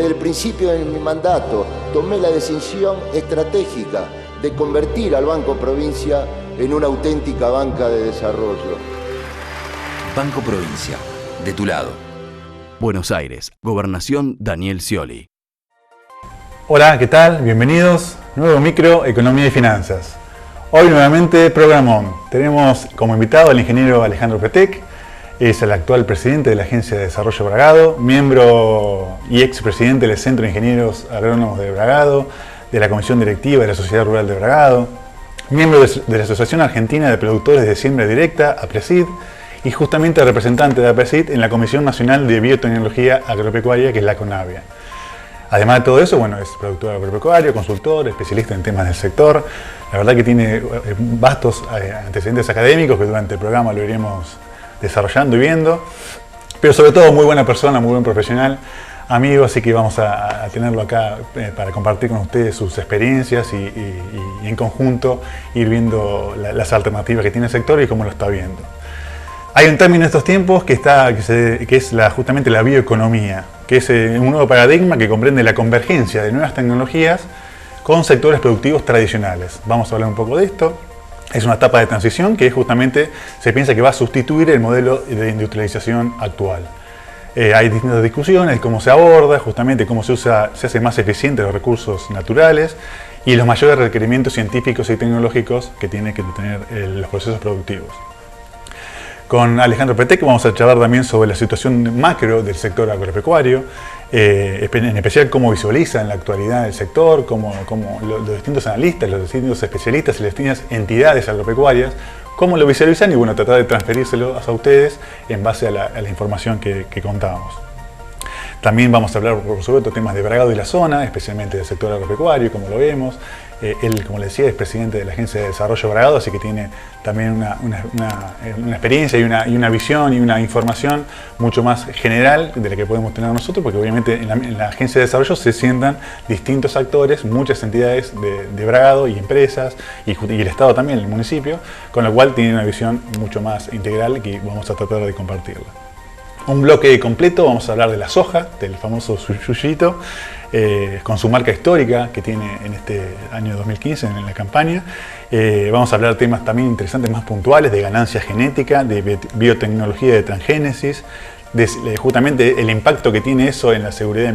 Desde el principio de mi mandato tomé la decisión estratégica de convertir al Banco Provincia en una auténtica banca de desarrollo. Banco Provincia, de tu lado. Buenos Aires, Gobernación Daniel Scioli. Hola, ¿qué tal? Bienvenidos. Nuevo micro, Economía y Finanzas. Hoy nuevamente programón. Tenemos como invitado al ingeniero Alejandro Petec. Es el actual presidente de la Agencia de Desarrollo Bragado, miembro y expresidente del Centro de Ingenieros Agrónomos de Bragado, de la Comisión Directiva de la Sociedad Rural de Bragado, miembro de la Asociación Argentina de Productores de Siembra Directa, APRESID, y justamente representante de APRESID en la Comisión Nacional de Biotecnología Agropecuaria, que es la CONABIA. Además de todo eso, bueno, es productor agropecuario, consultor, especialista en temas del sector. La verdad que tiene vastos antecedentes académicos que durante el programa lo iremos desarrollando y viendo, pero sobre todo muy buena persona, muy buen profesional, amigo, así que vamos a tenerlo acá para compartir con ustedes sus experiencias y en conjunto ir viendo las alternativas que tiene el sector y cómo lo está viendo. Hay un término en estos tiempos que es justamente la bioeconomía, que es un nuevo paradigma que comprende la convergencia de nuevas tecnologías con sectores productivos tradicionales. Vamos a hablar un poco de esto. Es una etapa de transición que justamente se piensa que va a sustituir el modelo de industrialización actual. Hay distintas discusiones de cómo se aborda, justamente cómo se hace más eficiente los recursos naturales y los mayores requerimientos científicos y tecnológicos que tienen que tener los procesos productivos. Con Alejandro Petec vamos a charlar también sobre la situación macro del sector agropecuario, en especial cómo visualiza en la actualidad el sector, cómo los distintos analistas, los distintos especialistas y las distintas entidades agropecuarias, cómo lo visualizan y bueno, tratar de transferírselo a ustedes en base a la información que contábamos. También vamos a hablar, por supuesto, temas de Bragado y la zona, especialmente del sector agropecuario, como lo vemos. Él, como le decía, es presidente de la Agencia de Desarrollo Bragado, así que tiene también una experiencia y una visión y una información mucho más general de la que podemos tener nosotros, porque obviamente en la Agencia de Desarrollo se sientan distintos actores, muchas entidades de Bragado y empresas, y el Estado también, el municipio, con lo cual tiene una visión mucho más integral que vamos a tratar de compartirla. Un bloque completo, vamos a hablar de la soja, del famoso suyito, con su marca histórica que tiene en este año 2015 en la campaña. Vamos a hablar de temas también interesantes, más puntuales, de ganancia genética, de biotecnología de transgénesis, de justamente el impacto que tiene eso en la seguridad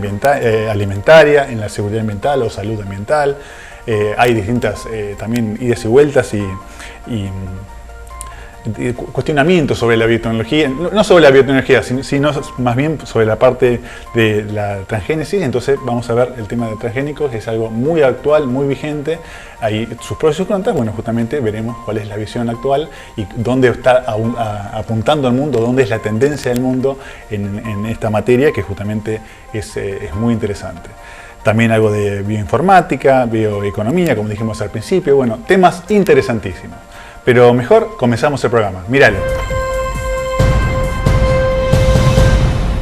alimentaria, en la seguridad ambiental o salud ambiental. Hay distintas también idas y vueltas y cuestionamientos sobre la biotecnología, no sobre la biotecnología, sino más bien sobre la parte de la transgénesis. Entonces vamos a ver el tema de transgénicos, que es algo muy actual, muy vigente. Hay sus pros y sus contras. Bueno, justamente veremos cuál es la visión actual y dónde está apuntando el mundo, dónde es la tendencia del mundo en esta materia, que justamente es muy interesante. También algo de bioinformática, bioeconomía, como dijimos al principio. Bueno, temas interesantísimos. Pero mejor comenzamos el programa. Míralo.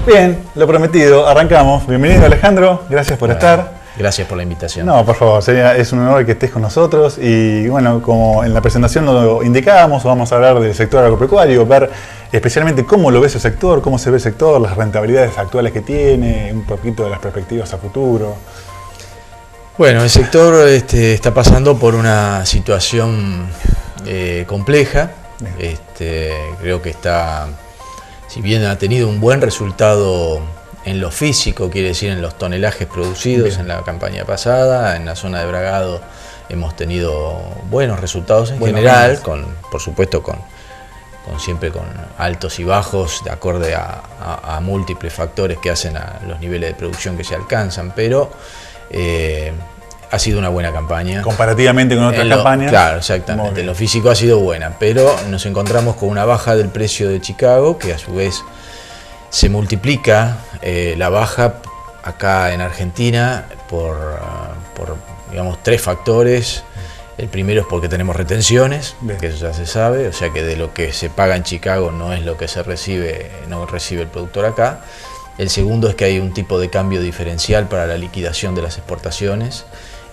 Bien, lo prometido, arrancamos. Bienvenido, Alejandro, gracias por estar. Gracias por la invitación. No, por favor, es un honor que estés con nosotros. Y bueno, como en la presentación lo indicábamos, vamos a hablar del sector agropecuario, ver especialmente cómo lo ves el sector, cómo se ve el sector, las rentabilidades actuales que tiene, un poquito de las perspectivas a futuro. Bueno, el sector está pasando por una situación compleja. Creo que si bien ha tenido un buen resultado en lo físico, quiere decir en los tonelajes producidos. Bien. En la campaña pasada, en la zona de Bragado hemos tenido buenos resultados en general, por supuesto siempre con altos y bajos de acorde a múltiples factores que hacen a los niveles de producción que se alcanzan, pero ha sido una buena campaña. Comparativamente con otras campañas. Claro, exactamente. En lo físico ha sido buena, pero nos encontramos con una baja del precio de Chicago, que a su vez se multiplica la baja acá en Argentina por digamos, tres factores. El primero es porque tenemos retenciones, que eso ya se sabe, o sea que de lo que se paga en Chicago no es lo que no recibe el productor acá. El segundo es que hay un tipo de cambio diferencial para la liquidación de las exportaciones,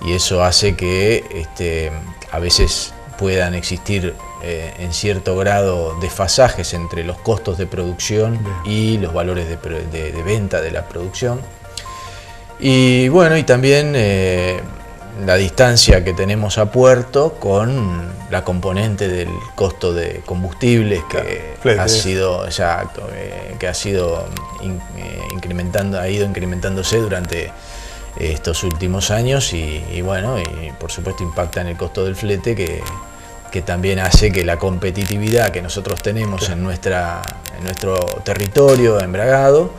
y eso hace que a veces puedan existir en cierto grado desfasajes entre los costos de producción y los valores de venta de la producción. Y bueno, y también la distancia que tenemos a puerto con la componente del costo de combustibles que ha sido, exacto, que ha sido ha ido incrementándose durante estos últimos años y bueno, y por supuesto impacta en el costo del flete que también hace que la competitividad que nosotros tenemos en nuestro territorio embragado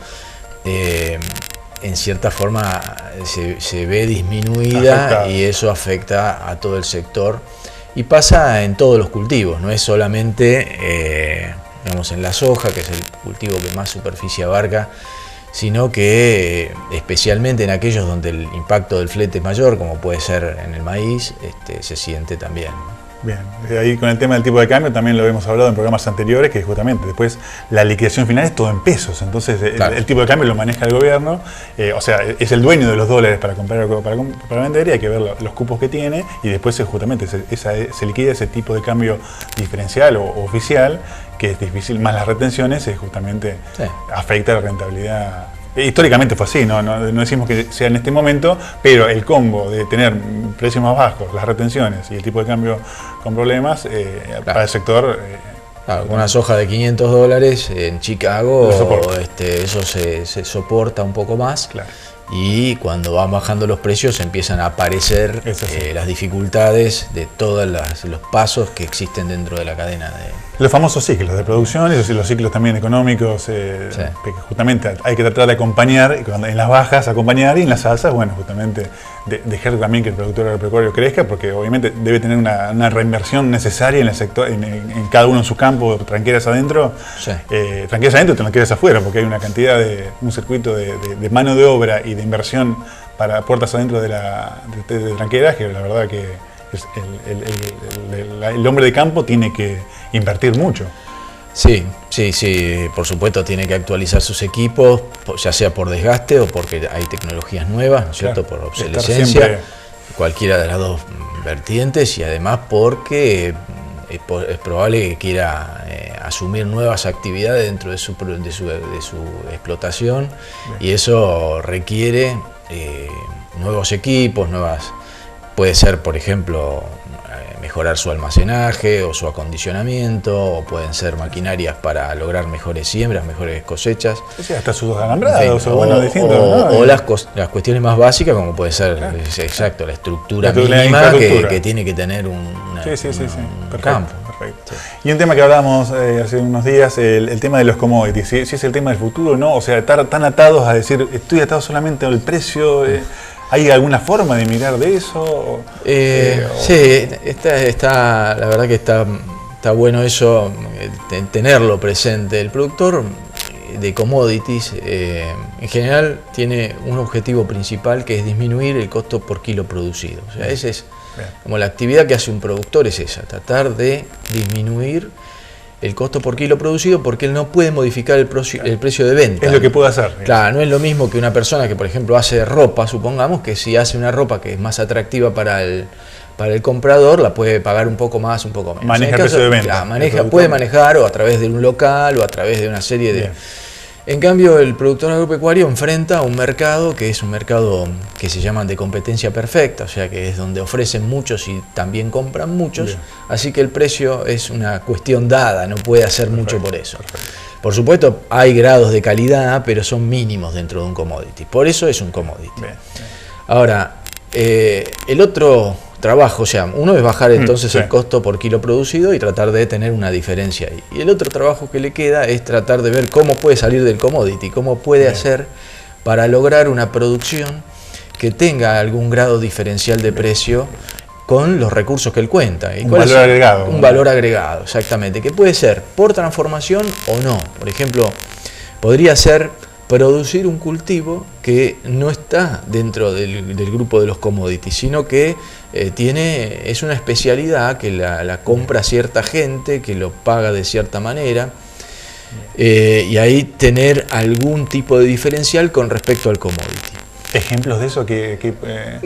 en cierta forma se ve disminuida y eso afecta a todo el sector y pasa en todos los cultivos, no es solamente digamos en la soja, que es el cultivo que más superficie abarca, sino que especialmente en aquellos donde el impacto del flete es mayor, como puede ser en el maíz, se siente también. Bien, ahí con el tema del tipo de cambio también lo hemos hablado en programas anteriores, que justamente después la liquidación final es todo en pesos, entonces claro, el tipo de cambio lo maneja el gobierno, o sea, es el dueño de los dólares para comprar o para vender y hay que ver los cupos que tiene y después justamente se liquida ese tipo de cambio diferencial o oficial, que es difícil, más las retenciones, justamente afecta la rentabilidad. Históricamente fue así, no decimos que sea en este momento, pero el combo de tener precios más bajos, las retenciones y el tipo de cambio con problemas, claro, para el sector... claro, con una soja de $500 en Chicago, eso se soporta un poco más. Claro. Y cuando van bajando los precios empiezan a aparecer las dificultades de todos los pasos que existen dentro de la cadena de... Los famosos ciclos de producción y los ciclos también económicos, que justamente hay que tratar de acompañar, en las bajas acompañar y en las alzas, bueno, justamente dejar también que el productor agropecuario crezca, porque obviamente debe tener una reinversión necesaria en el sector, en cada uno en su campo, tranqueras adentro, tranqueras adentro y tranqueras afuera, porque hay una cantidad un circuito de mano de obra y de inversión para puertas adentro de tranqueras, que la verdad que el hombre de campo tiene que invertir mucho. Sí, por supuesto tiene que actualizar sus equipos, ya sea por desgaste o porque hay tecnologías nuevas, ¿no es cierto? Por obsolescencia, cualquiera de las dos vertientes y además porque es probable que quiera asumir nuevas actividades dentro de su explotación. Bien. Y eso requiere nuevos equipos, puede ser por ejemplo mejorar su almacenaje o su acondicionamiento, o pueden ser maquinarias para lograr mejores siembras, mejores cosechas. Sí, hasta sus alambrados, o las cuestiones más básicas, como puede ser la estructura mínima que tiene que tener un campo. Perfecto. Sí. Y un tema que hablábamos hace unos días, el tema de los commodities, si es el tema del futuro, ¿no? O sea, estar tan atados a decir, estoy atado solamente al precio. ¿Hay alguna forma de mirar de eso? Sí, la verdad que está bueno eso, tenerlo presente. El productor de commodities en general tiene un objetivo principal, que es disminuir el costo por kilo producido. O sea, ese es como la actividad que hace un productor, es esa, tratar de disminuir el costo por kilo producido, porque él no puede modificar el precio de venta. Es lo que puede hacer. Claro, no es lo mismo que una persona que, por ejemplo, hace ropa, supongamos, que si hace una ropa que es más atractiva para el comprador, la puede pagar un poco más, un poco menos. Maneja el precio de venta. Puede manejar o a través de un local o a través de una serie de... En cambio, el productor agropecuario enfrenta a un mercado que es un mercado que se llama de competencia perfecta, o sea que es donde ofrecen muchos y también compran muchos, así que el precio es una cuestión dada, no puede hacer mucho por eso. Por supuesto, hay grados de calidad, pero son mínimos dentro de un commodity, por eso es un commodity. Ahora, el otro trabajo, o sea, uno es bajar entonces el costo por kilo producido y tratar de tener una diferencia ahí. Y el otro trabajo que le queda es tratar de ver cómo puede salir del commodity, cómo puede hacer para lograr una producción que tenga algún grado diferencial de precio con los recursos que él cuenta. Un valor agregado. Un valor agregado, exactamente, que puede ser por transformación o no. Por ejemplo, podría ser producir un cultivo que no está dentro del grupo de los commodities, sino que es una especialidad que la compra cierta gente, que lo paga de cierta manera, y ahí tener algún tipo de diferencial con respecto al commodity. ¿Ejemplos de eso?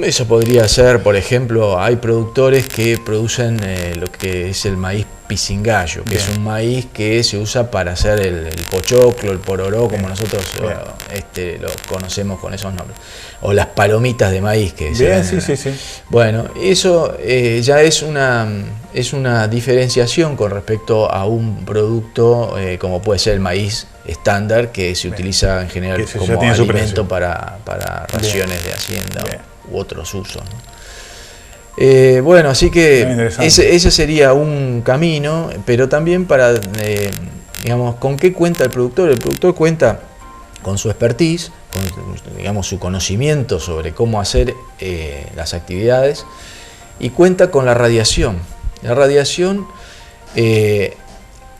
Eso podría ser, por ejemplo, hay productores que producen lo que es el maíz pisingallo, que es un maíz que se usa para hacer el pochoclo, el pororó, como nosotros lo conocemos con esos nombres, o las palomitas de maíz que se ven. Sí. Bueno, eso ya es una diferenciación con respecto a un producto como puede ser el maíz estándar, que se utiliza en general como alimento para raciones de hacienda u otros usos, ¿no? Bueno, así que ese sería un camino, pero también para, digamos, ¿con qué cuenta el productor? El productor cuenta con su expertise, con, digamos, su conocimiento sobre cómo hacer las actividades, y cuenta con la radiación. La radiación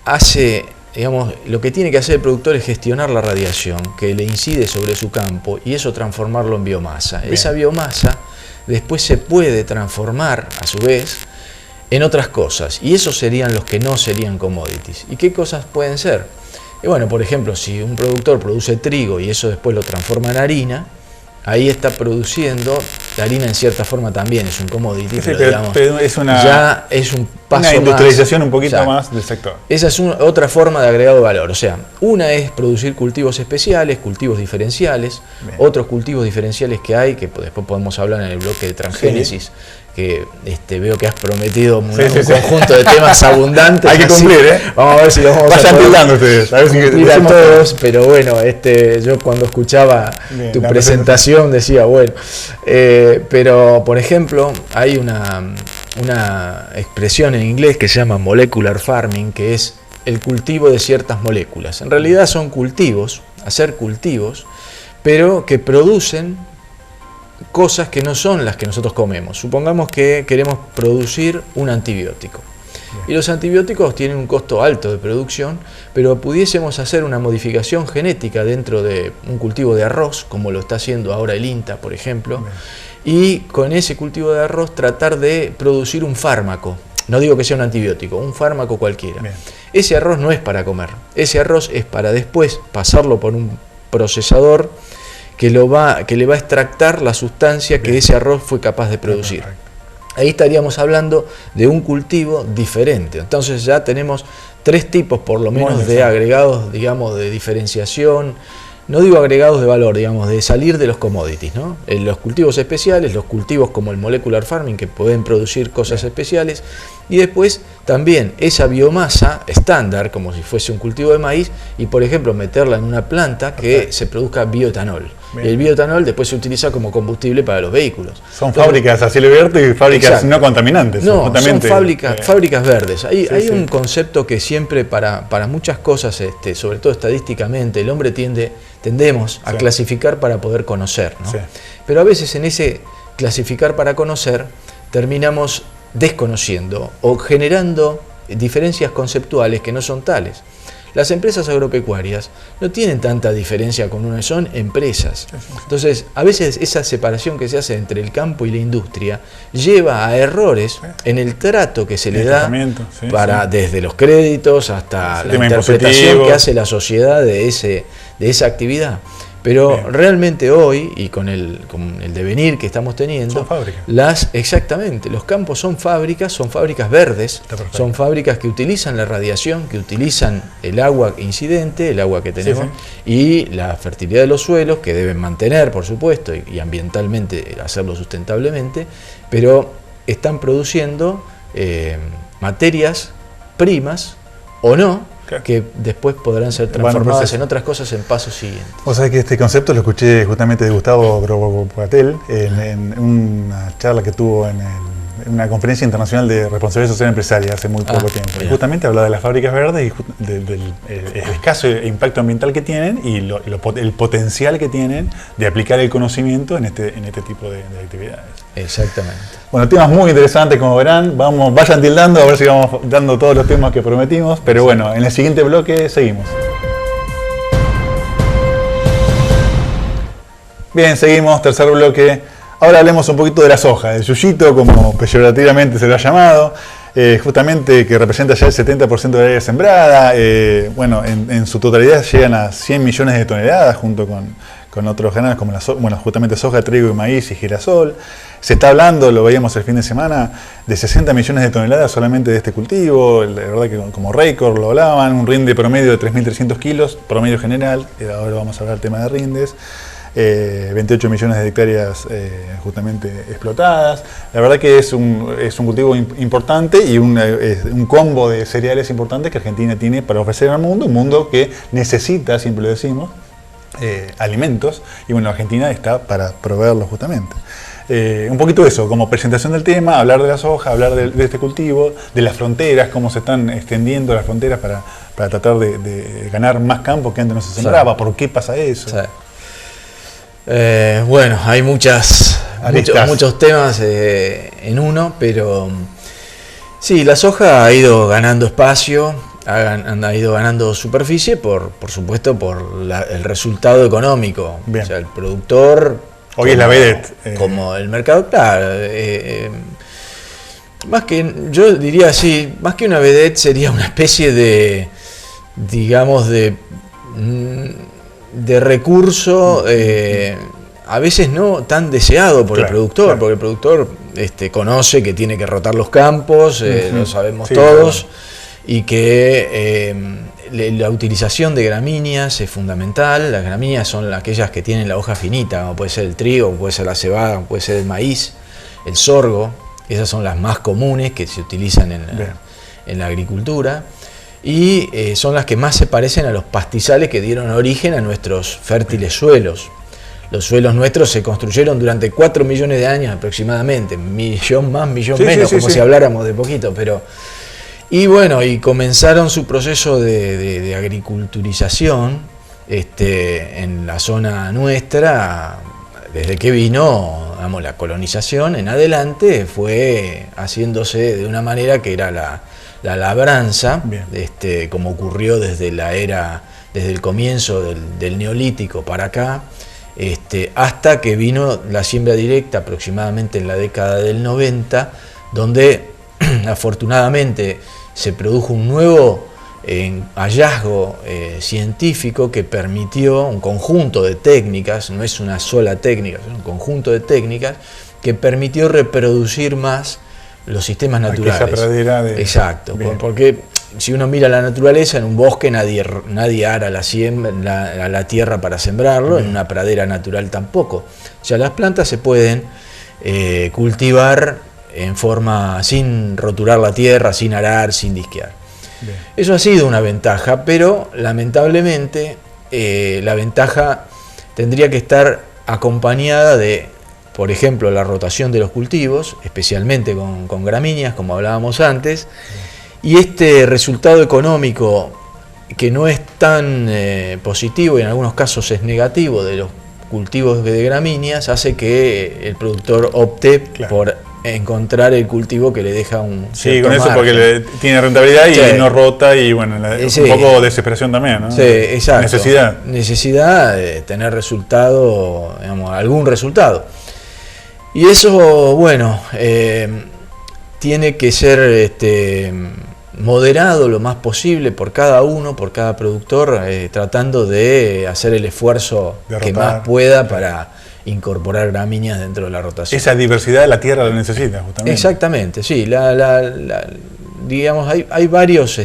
hace, digamos, lo que tiene que hacer el productor es gestionar la radiación que le incide sobre su campo y eso transformarlo en biomasa. Bien. Esa biomasa después se puede transformar a su vez en otras cosas, y esos serían los que no serían commodities. ¿Y qué cosas pueden ser? Y bueno, por ejemplo, si un productor produce trigo y eso después lo transforma en harina, ahí está produciendo, la harina en cierta forma también es un commodity, sí, pero digamos, ya es un paso más. Una industrialización un poquito más del sector. Esa es otra forma de agregado de valor. O sea, una es producir cultivos especiales, cultivos diferenciales, otros cultivos diferenciales que hay, que después podemos hablar en el bloque de transgénesis, que veo que has prometido un conjunto de temas abundantes. Hay que cumplir, ¿eh? Vamos a ver si los vamos a poder ustedes. A ver si cumplir a todos, pero bueno, yo cuando escuchaba tu presentación decía, bueno, pero por ejemplo, hay una expresión en inglés que se llama molecular farming, que es el cultivo de ciertas moléculas. En realidad son cultivos, hacer cultivos, pero que producen cosas que no son las que nosotros comemos. Supongamos que queremos producir un antibiótico. Y los antibióticos tienen un costo alto de producción, pero pudiésemos hacer una modificación genética dentro de un cultivo de arroz, como lo está haciendo ahora el INTA, por ejemplo, y con ese cultivo de arroz tratar de producir un fármaco. No digo que sea un antibiótico, un fármaco cualquiera. Ese arroz no es para comer, ese arroz es para después pasarlo por un procesador que le va a extractar la sustancia que ese arroz fue capaz de producir. Ahí estaríamos hablando de un cultivo diferente. Entonces ya tenemos 3 tipos por lo menos de agregados, digamos, de diferenciación. No digo agregados de valor, digamos, de salir de los commodities, ¿no? Los cultivos especiales, los cultivos como el molecular farming, que pueden producir cosas especiales, y después también esa biomasa estándar, como si fuese un cultivo de maíz, y por ejemplo meterla en una planta que se produzca bioetanol. Y el bioetanol después se utiliza como combustible para los vehículos. Son fábricas a cielo abierto y fábricas no contaminantes. No, son fábricas verdes. Hay un concepto que siempre para muchas cosas, sobre todo estadísticamente, el hombre tendemos a clasificar para poder conocer, ¿no? Pero a veces en ese clasificar para conocer terminamos desconociendo o generando diferencias conceptuales que no son tales. Las empresas agropecuarias no tienen tanta diferencia con uno, son empresas. Entonces, a veces esa separación que se hace entre el campo y la industria lleva a errores en el trato que se le da desde los créditos hasta la interpretación que hace la sociedad de esa actividad. Pero realmente hoy, y con el devenir que estamos teniendo, son fábricas. Exactamente, los campos son fábricas verdes, son fábricas que utilizan la radiación, que utilizan el agua incidente, el agua que tenemos, y la fertilidad de los suelos, que deben mantener, por supuesto, y ambientalmente hacerlo sustentablemente, pero están produciendo materias primas o no, que después podrán ser transformadas en otras cosas en pasos siguientes. O sea que este concepto lo escuché justamente de Gustavo Grobopatel en una charla que tuvo en una conferencia internacional de responsabilidad social empresaria hace muy poco tiempo. Y justamente hablaba de las fábricas verdes y del escaso impacto ambiental que tienen y el potencial que tienen de aplicar el conocimiento en este tipo de actividades. Exactamente. Bueno, temas muy interesantes, como verán. Vayan tildando a ver si vamos dando todos los temas que prometimos. Pero bueno, en el siguiente bloque seguimos. Bien, seguimos, tercer bloque. Ahora hablemos un poquito de la soja, del yuyito, como peyorativamente se lo ha llamado, justamente que representa ya el 70% de la área sembrada. Bueno, en su totalidad llegan a 100 millones de toneladas junto con con otros granos como justamente soja, trigo y maíz y girasol. Se está hablando, lo veíamos el fin de semana, de 60 millones de toneladas solamente de este cultivo. La verdad que como récord lo hablaban, un rinde promedio de 3.300 kilos, promedio general. Ahora vamos a hablar del tema de rindes. 28 millones de hectáreas justamente explotadas. La verdad que es un cultivo importante y un combo de cereales importantes que Argentina tiene para ofrecer al mundo, un mundo que necesita, siempre lo decimos, alimentos, y bueno, Argentina está para proveerlos justamente. Un poquito eso, como presentación del tema, hablar de la soja, hablar de este cultivo, de las fronteras, cómo se están extendiendo las fronteras para tratar de ganar más campo que antes no se sembraba, por qué pasa eso. Bueno, hay muchos temas en uno, pero sí, la soja ha ido ganando espacio, ha ido ganando superficie, por supuesto, por el resultado económico. Bien. O sea, el productor... Hoy es la vedette. Como el mercado, claro. Más que, yo diría así, más que una vedette sería una especie de, digamos, de recurso a veces no tan deseado por el productor, porque el productor conoce que tiene que rotar los campos, lo sabemos todos, y que la utilización de gramíneas es fundamental. Las gramíneas son aquellas que tienen la hoja finita, como puede ser el trigo, puede ser la cebada, puede ser el maíz, el sorgo. Esas son las más comunes que se utilizan en la agricultura. Y son las que más se parecen a los pastizales que dieron origen a nuestros fértiles suelos. Los suelos nuestros se construyeron durante 4 millones de años aproximadamente, millón más, millón menos, como si habláramos de poquito, pero... Y bueno, y comenzaron su proceso de agriculturización en la zona nuestra, desde que vino, digamos, la colonización en adelante, fue haciéndose de una manera que era la labranza, como ocurrió desde el comienzo del Neolítico para acá, hasta que vino la siembra directa aproximadamente en la década del 90, donde afortunadamente se produjo un nuevo hallazgo científico que permitió un conjunto de técnicas, no es una sola técnica, es un conjunto de técnicas que permitió reproducir más los sistemas naturales. Exacto, porque si uno mira la naturaleza, en un bosque nadie ara la tierra para sembrarlo, en una pradera natural tampoco. O sea, las plantas se pueden cultivar en forma sin roturar la tierra, sin arar, sin disquear. Bien. Eso ha sido una ventaja, pero lamentablemente la ventaja tendría que estar acompañada de, por ejemplo, la rotación de los cultivos, especialmente con gramíneas, como hablábamos antes, y este resultado económico que no es tan positivo y en algunos casos es negativo de los cultivos de gramíneas hace que el productor opte por encontrar el cultivo que le deja un cierto margen. Porque tiene rentabilidad y no rota, y bueno, un poco de desesperación también, ¿no? Sí, exacto. Necesidad de tener resultado, digamos, algún resultado. Y eso, bueno, tiene que ser moderado lo más posible por cada uno, por cada productor, tratando de hacer el esfuerzo que más pueda para incorporar gramíneas dentro de la rotación. Esa diversidad de la tierra lo necesita, justamente. Exactamente, sí. Digamos, hay varios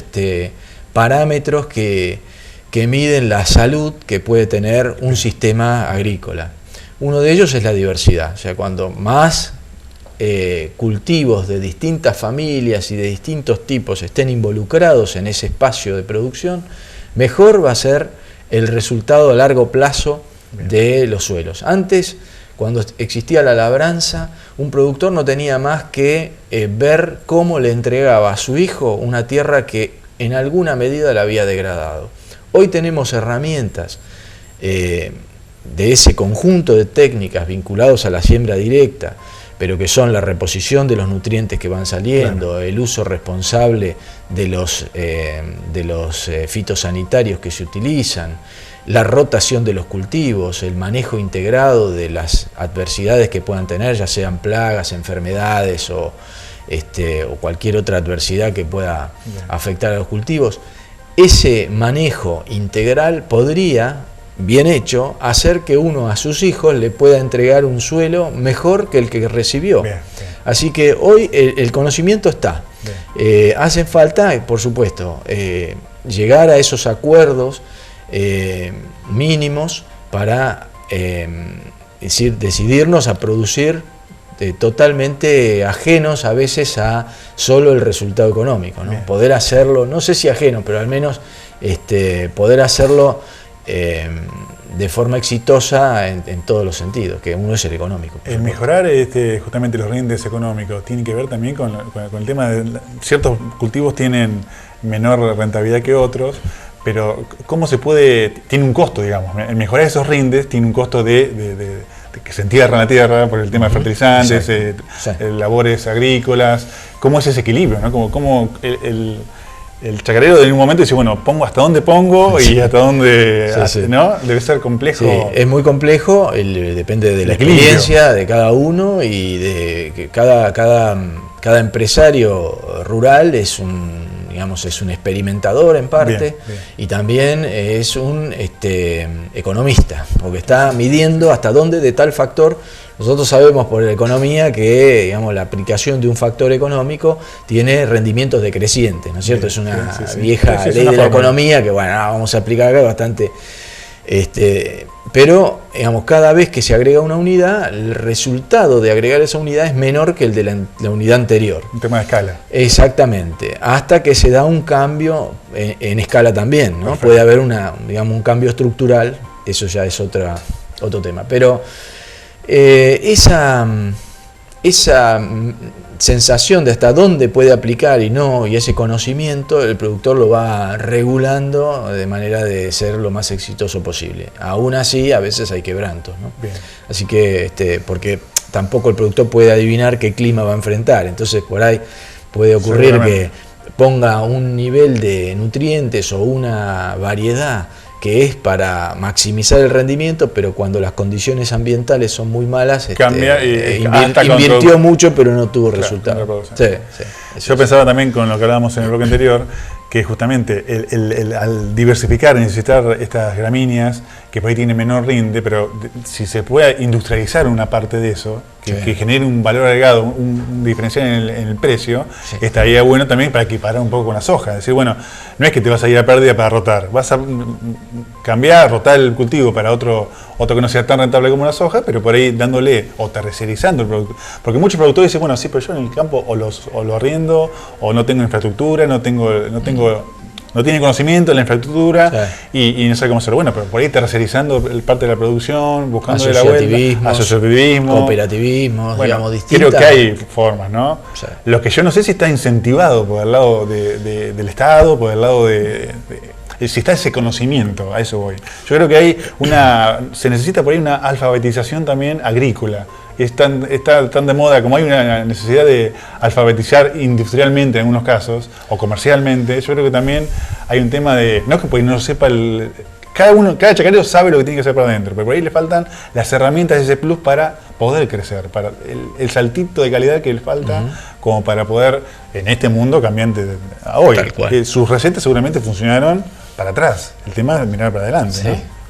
parámetros que miden la salud que puede tener un sistema agrícola. Uno de ellos es la diversidad. O sea, cuando más cultivos de distintas familias y de distintos tipos estén involucrados en ese espacio de producción, mejor va a ser el resultado a largo plazo de los suelos. Antes, cuando existía la labranza, un productor no tenía más que ver cómo le entregaba a su hijo una tierra que en alguna medida la había degradado. Hoy tenemos herramientas de ese conjunto de técnicas vinculados a la siembra directa, pero que son la reposición de los nutrientes que van saliendo, el uso responsable de los fitosanitarios que se utilizan, la rotación de los cultivos, el manejo integrado de las adversidades que puedan tener, ya sean plagas, enfermedades o cualquier otra adversidad que pueda afectar a los cultivos. Ese manejo integral podría bien hecho, hacer que uno a sus hijos le pueda entregar un suelo mejor que el que recibió. Bien. Así que hoy el conocimiento está. Hacen falta, por supuesto, llegar a esos acuerdos mínimos para decidirnos a producir totalmente ajenos a veces a solo el resultado económico, ¿no? Poder hacerlo, no sé si ajeno, pero al menos poder hacerlo de forma exitosa en todos los sentidos, que uno es el económico. El mejorar justamente los rindes económicos tiene que ver también con el tema de ciertos cultivos tienen menor rentabilidad que otros, pero ¿cómo se puede? Tiene un costo, digamos. El mejorar esos rindes tiene un costo de que se entierra la tierra por el tema de fertilizantes, labores agrícolas. ¿Cómo es ese equilibrio, ¿no? Como el chacarero en un momento dice, bueno, pongo hasta dónde pongo y hasta dónde, ¿no? Debe ser complejo. Sí, es muy complejo, depende de la experiencia de cada uno y de que cada empresario rural es un experimentador en parte, bien. Y también es un economista, porque está midiendo hasta dónde de tal factor. Nosotros sabemos por la economía que, digamos, la aplicación de un factor económico tiene rendimientos decrecientes, ¿no es cierto? Es una vieja ley de la economía que, bueno, vamos a aplicar acá bastante. Pero, digamos, cada vez que se agrega una unidad, el resultado de agregar esa unidad es menor que el de la unidad anterior. Un tema de escala. Exactamente, hasta que se da un cambio en escala también, ¿no? Perfecto. Puede haber un cambio estructural, eso ya es otro tema. Pero esa sensación de hasta dónde puede aplicar y ese conocimiento, el productor lo va regulando de manera de ser lo más exitoso posible. Aún así, a veces hay quebrantos, ¿no? Bien. Así que, porque tampoco el productor puede adivinar qué clima va a enfrentar, entonces por ahí puede ocurrir que ponga un nivel de nutrientes o una variedad que es para maximizar el rendimiento, pero cuando las condiciones ambientales son muy malas, cambia invirtió mucho, pero no tuvo resultado. Yo pensaba también con lo que hablábamos en el bloque anterior, que justamente al diversificar, necesitar estas gramíneas, que por ahí tienen menor rinde, pero si se puede industrializar una parte de eso, que genere un valor agregado, un diferencial en el precio, estaría bueno también para equiparar un poco con la soja. Es decir, bueno, no es que te vas a ir a pérdida para rotar, vas a rotar el cultivo para otro que no sea tan rentable como la soja, pero por ahí dándole o tercerizando el producto. Porque muchos productores dicen, bueno, sí, pero yo en el campo o lo arriendo, o no tengo infraestructura, no tiene conocimiento de la infraestructura y no sabe cómo hacerlo. Bueno, pero por ahí tercerizando parte de la producción, buscando de la vuelta, asociativismo, cooperativismo, bueno, digamos, distintas. Creo que hay formas, ¿no? Sí. Lo que yo no sé si está incentivado por el lado del Estado, por el lado si está ese conocimiento, a eso voy. Yo creo que se necesita por ahí una alfabetización también agrícola. Está tan de moda, como hay una necesidad de alfabetizar industrialmente en algunos casos, o comercialmente, yo creo que también hay un tema de, no que pues no sepa cada chacarero sabe lo que tiene que hacer para adentro, pero por ahí le faltan las herramientas de ese plus para poder crecer, para el saltito de calidad que le falta, como para poder, en este mundo cambiante a hoy, sus recetas seguramente funcionaron para atrás, el tema es mirar para adelante, ¿no?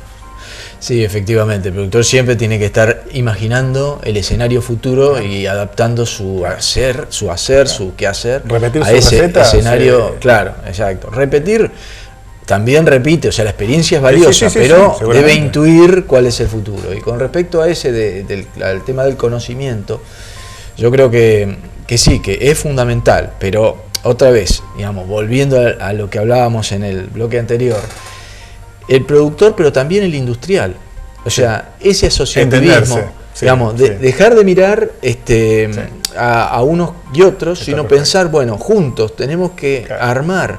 Sí, efectivamente, el productor siempre tiene que estar imaginando el escenario futuro y adaptando su quehacer repetir a su ese receta, claro, exacto. Repetir, también repite, o sea, la experiencia es valiosa, pero debe intuir cuál es el futuro. Y con respecto a ese al tema del conocimiento, yo creo que sí, que es fundamental, pero otra vez, digamos, volviendo a lo que hablábamos en el bloque anterior, el productor, pero también el industrial. O sea, ese asociativismo, digamos, dejar de mirar a unos y otros, sino pensar, bueno, juntos tenemos que armar.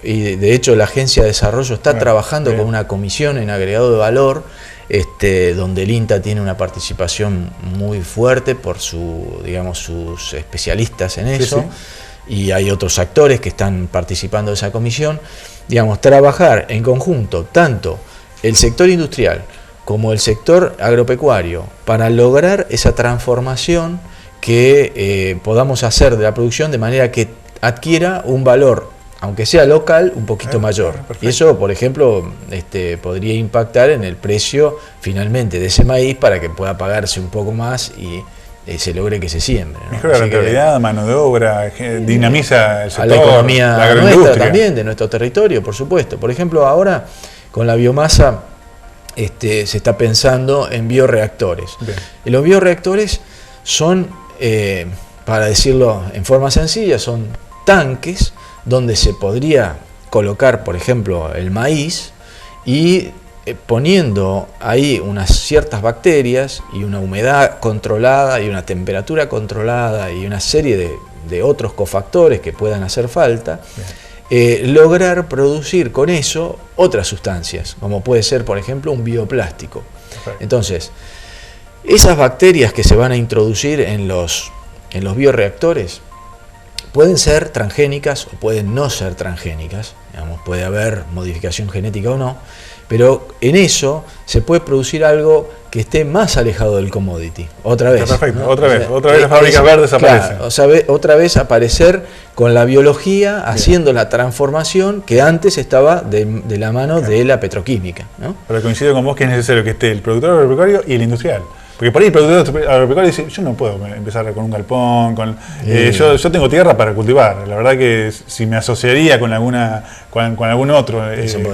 Y de hecho la Agencia de Desarrollo está trabajando con una comisión en agregado de valor, donde el INTA tiene una participación muy fuerte por sus especialistas en eso. Y hay otros actores que están participando de esa comisión, digamos, trabajar en conjunto, tanto el sector industrial como el sector agropecuario, para lograr esa transformación que podamos hacer de la producción de manera que adquiera un valor aunque sea local, un poquito mayor. Perfecto. Y eso, por ejemplo, podría impactar en el precio finalmente de ese maíz para que pueda pagarse un poco más y se logre que se siembre, ¿no? Mejora la rentabilidad, mano de obra, dinamiza el a sector, la economía la nuestra agroindustria. también, de nuestro territorio, por supuesto. Por ejemplo, ahora con la biomasa se está pensando en bioreactores. Bien. Y los bioreactores son, para decirlo en forma sencilla, son tanques donde se podría colocar, por ejemplo, el maíz y poniendo ahí unas ciertas bacterias y una humedad controlada y una temperatura controlada y una serie de otros cofactores que puedan hacer falta, lograr producir con eso otras sustancias, como puede ser, por ejemplo, un bioplástico. Perfecto. Entonces, esas bacterias que se van a introducir en los bioreactores pueden ser transgénicas o pueden no ser transgénicas, digamos, puede haber modificación genética o no, pero en eso se puede producir algo que esté más alejado del commodity. Otra vez. Está perfecto, ¿no? otra vez que las fábricas verdes aparecen. Claro, o sea, otra vez aparecer con la biología haciendo la transformación que antes estaba de la mano de la petroquímica, ¿no? Pero coincido con vos que es necesario que esté el productor agropecuario y el industrial. Porque por ahí el productor agropecuario dice, yo no puedo empezar con un galpón, yo tengo tierra para cultivar. La verdad que si me asociaría con algún otro,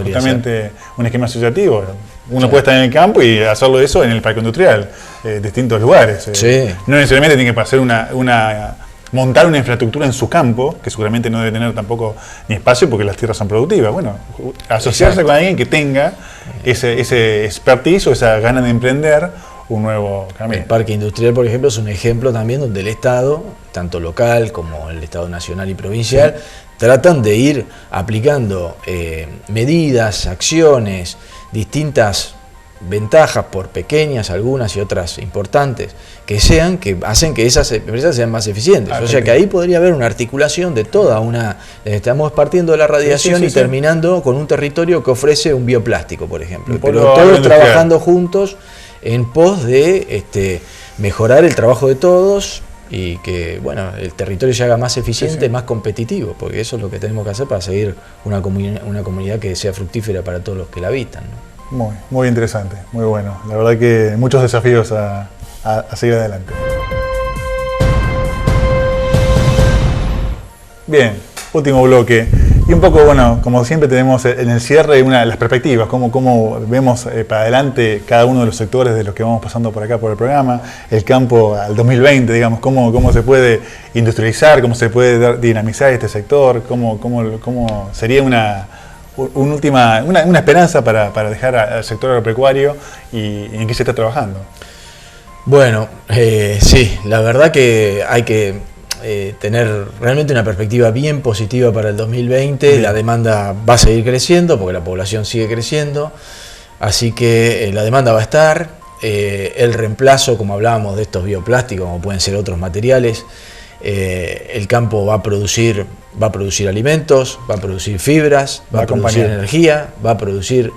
justamente un esquema asociativo, uno puede estar en el campo y hacerlo eso en el parque industrial, distintos lugares. No necesariamente tiene que hacer montar una infraestructura en su campo, que seguramente no debe tener tampoco ni espacio porque las tierras son productivas. Bueno, asociarse con alguien que tenga ese expertise o esa gana de emprender un nuevo camino. El parque industrial, por ejemplo, es un ejemplo también donde el Estado, tanto local como el Estado nacional y provincial, tratan de ir aplicando medidas, acciones, distintas ventajas, por pequeñas algunas y otras importantes, que hacen que esas empresas sean más eficientes. O sea que ahí podría haber una articulación de toda una... Estamos partiendo de la radiación y terminando con un territorio que ofrece un bioplástico, por ejemplo. Pero todos trabajando juntos en pos de mejorar el trabajo de todos y que el territorio se haga más eficiente, más competitivo, porque eso es lo que tenemos que hacer para seguir una comunidad que sea fructífera para todos los que la habitan, ¿no? Muy interesante, muy bueno. La verdad que muchos desafíos a seguir adelante. Bien, último bloque. Y un poco, como siempre tenemos en el cierre las perspectivas, cómo vemos para adelante cada uno de los sectores de los que vamos pasando por acá por el programa, el campo al 2020, digamos, cómo se puede industrializar, cómo se puede dinamizar este sector, cómo sería una esperanza para dejar al sector agropecuario y en qué se está trabajando. Bueno, sí, la verdad que hay que tener realmente una perspectiva bien positiva para el 2020. La demanda va a seguir creciendo porque la población sigue creciendo, así que la demanda va a estar. El reemplazo, como hablábamos, de estos bioplásticos, como pueden ser otros materiales, el campo va a producir alimentos, va a producir fibras, va a producir energía, va a producir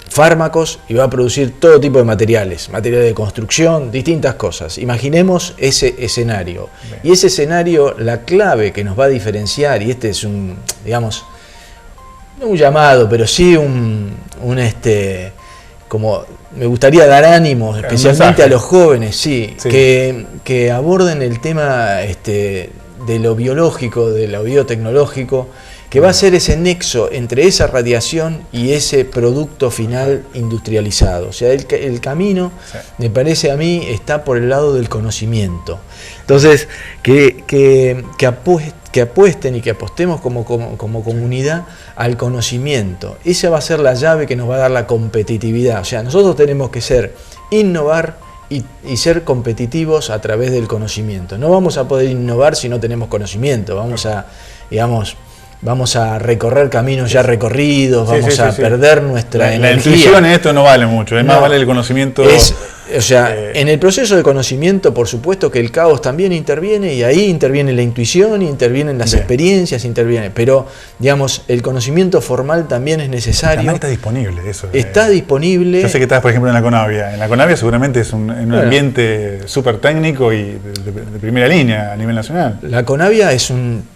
fármacos y va a producir todo tipo de materiales de construcción, distintas cosas. Imaginemos ese escenario. Bien. Y ese escenario, la clave que nos va a diferenciar, y este es un llamado, pero sí como me gustaría dar ánimo, especialmente a los jóvenes, que aborden el tema de lo biológico, de lo biotecnológico, que va a ser ese nexo entre esa radiación y ese producto final industrializado. O sea, el camino, me parece a mí, está por el lado del conocimiento. Entonces, que apuesten y que apostemos como comunidad al conocimiento. Esa va a ser la llave que nos va a dar la competitividad. O sea, nosotros tenemos que innovar y ser competitivos a través del conocimiento. No vamos a poder innovar si no tenemos conocimiento. Vamos a recorrer caminos ya recorridos, vamos a perder nuestra energía. La intuición en esto no vale mucho, más vale el conocimiento O sea, en el proceso de conocimiento, por supuesto que el caos también interviene, y ahí interviene la intuición, intervienen las experiencias, pero, digamos, el conocimiento formal también es necesario. También está disponible eso. Está disponible. Yo sé que estás, por ejemplo, en la Conavia. En la Conavia seguramente es un ambiente súper técnico y de primera línea a nivel nacional. La Conavia es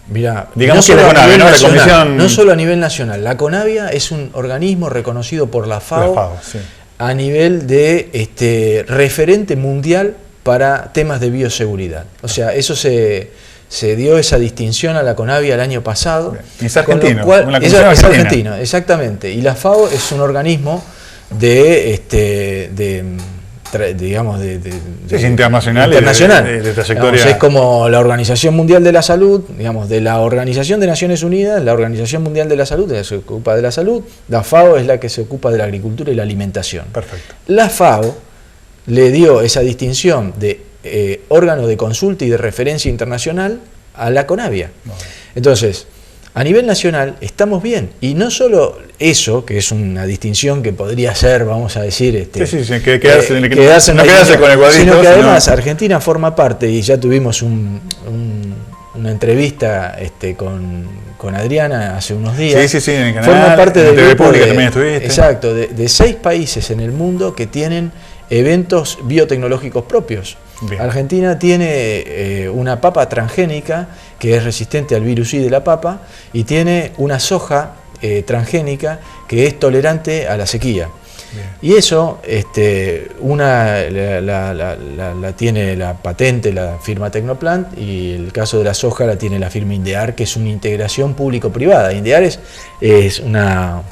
digamos que la Conavia, ¿no? La comisión... No solo a nivel nacional. La Conavia es un organismo reconocido por la FAO, sí, a nivel de referente mundial para temas de bioseguridad. O sea, eso se dio esa distinción a la Conavia el año pasado. Es argentino, es argentino, exactamente. Y la FAO es un organismo internacional. De trayectoria. Digamos, es como la Organización Mundial de la Salud, digamos, de la Organización de Naciones Unidas, la Organización Mundial de la Salud, que se ocupa de la salud, la FAO es la que se ocupa de la agricultura y la alimentación. Perfecto. La FAO le dio esa distinción de órgano de consulta y de referencia internacional a la Conavia. Entonces, a nivel nacional estamos bien, y no solo eso, que es una distinción que podría ser, vamos a decir, quedarse con el cuadrito, sino que además Argentina forma parte, y ya tuvimos una entrevista con Adriana hace unos días. En el canal, forma parte del grupo también estuviste. Exacto, de 6 países en el mundo que tienen eventos biotecnológicos propios. Bien. Argentina tiene una papa transgénica que es resistente al virus I de la papa, y tiene una soja transgénica que es tolerante a la sequía. Bien. Y eso la tiene la patente la firma Tecnoplant, y el caso de la soja la tiene la firma Indear, que es una integración público-privada. Indear es una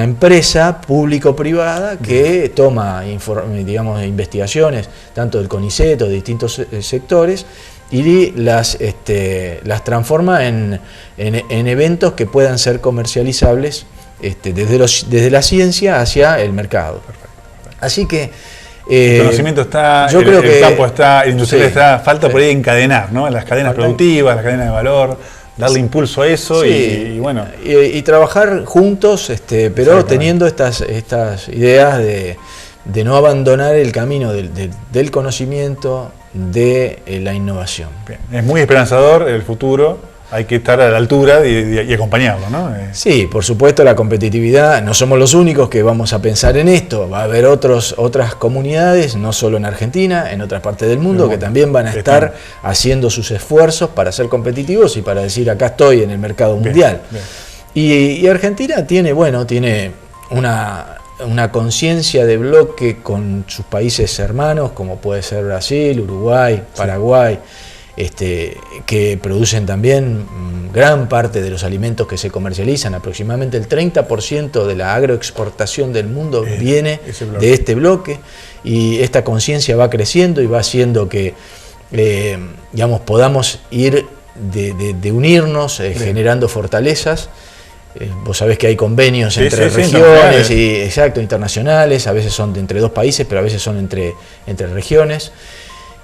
empresa público-privada que toma investigaciones tanto del CONICET o de distintos sectores, y las transforma en eventos que puedan ser comercializables desde la ciencia hacia el mercado. Perfecto. Así que el conocimiento está, yo creo que el campo está, el industrial está, falta por ahí encadenar, ¿no? Las cadenas productivas, las cadenas de valor, darle impulso a eso y bueno. Y trabajar juntos, pero teniendo estas ideas de no abandonar el camino del conocimiento, de la innovación. Bien. Es muy esperanzador el futuro, hay que estar a la altura y acompañarlo, ¿no? Sí, por supuesto, la competitividad, no somos los únicos que vamos a pensar en esto, va a haber otras comunidades, no solo en Argentina, en otras partes del mundo, que también van a estar haciendo sus esfuerzos para ser competitivos y para decir, acá estoy en el mercado mundial. Bien. Y Argentina tiene una conciencia de bloque con sus países hermanos, como puede ser Brasil, Uruguay, Paraguay, que producen también gran parte de los alimentos que se comercializan. Aproximadamente el 30% de la agroexportación del mundo viene de este bloque, y esta conciencia va creciendo y va haciendo que podamos ir de unirnos, generando fortalezas. Vos sabés que hay convenios entre regiones internacionales, a veces son entre 2 países, pero a veces son entre regiones.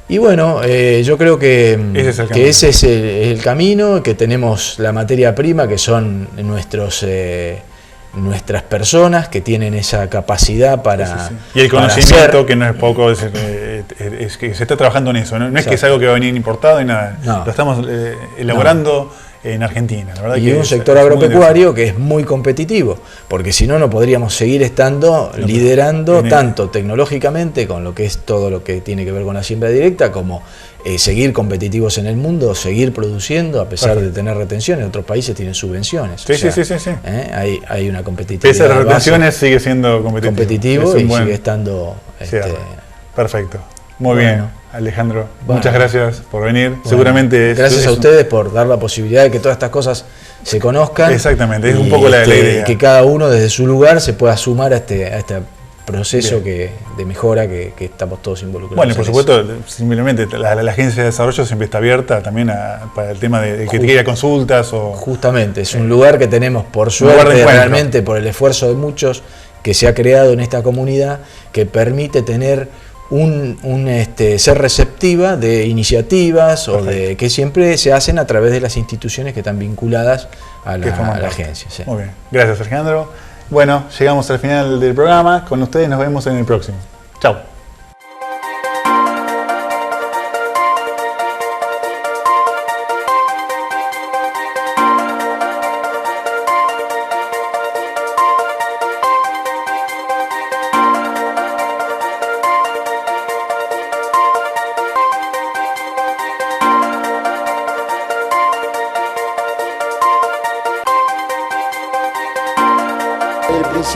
Y bueno, yo creo que ese es el camino, que tenemos la materia prima, que son nuestras personas que tienen esa capacidad para... Y el conocimiento, que no es poco, es que se está trabajando en eso, no es que es algo que va a venir importado y nada, lo estamos elaborando en Argentina. La verdad, y un sector agropecuario que es muy competitivo, porque si no, no podríamos seguir liderando tanto tecnológicamente con lo que es todo lo que tiene que ver con la siembra directa, como seguir competitivos en el mundo, seguir produciendo, a pesar de tener retenciones. Otros países tienen subvenciones. Sí. Hay una competitividad. Pese a las retenciones, sigue siendo competitivo. Sigue estando... Perfecto. Muy bien, Alejandro. Muchas gracias por venir. Seguramente gracias a ustedes por dar la posibilidad de que todas estas cosas se conozcan. Exactamente, es un poco la idea. Que cada uno desde su lugar se pueda sumar a este proceso de mejora que estamos todos involucrados. Bueno, por supuesto, simplemente la Agencia de Desarrollo siempre está abierta también para el tema de que te quiera consultas. Justamente, es un lugar que tenemos, por suerte, realmente por el esfuerzo de muchos que se ha creado en esta comunidad, que permite tener ser receptiva de iniciativas que siempre se hacen a través de las instituciones que están vinculadas a la agencia. Sí. Muy bien, gracias Alejandro. Bueno, llegamos al final del programa, con ustedes nos vemos en el próximo. Chao.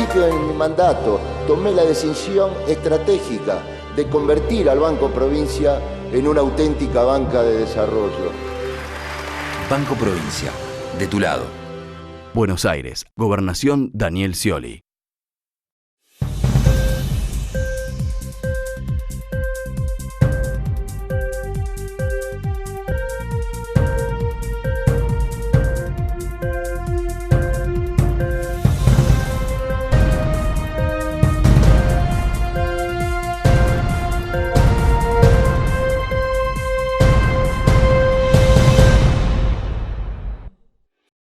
principio de mi mandato tomé la decisión estratégica de convertir al Banco Provincia en una auténtica banca de desarrollo. Banco Provincia, de tu lado. Buenos Aires, Gobernación Daniel Scioli.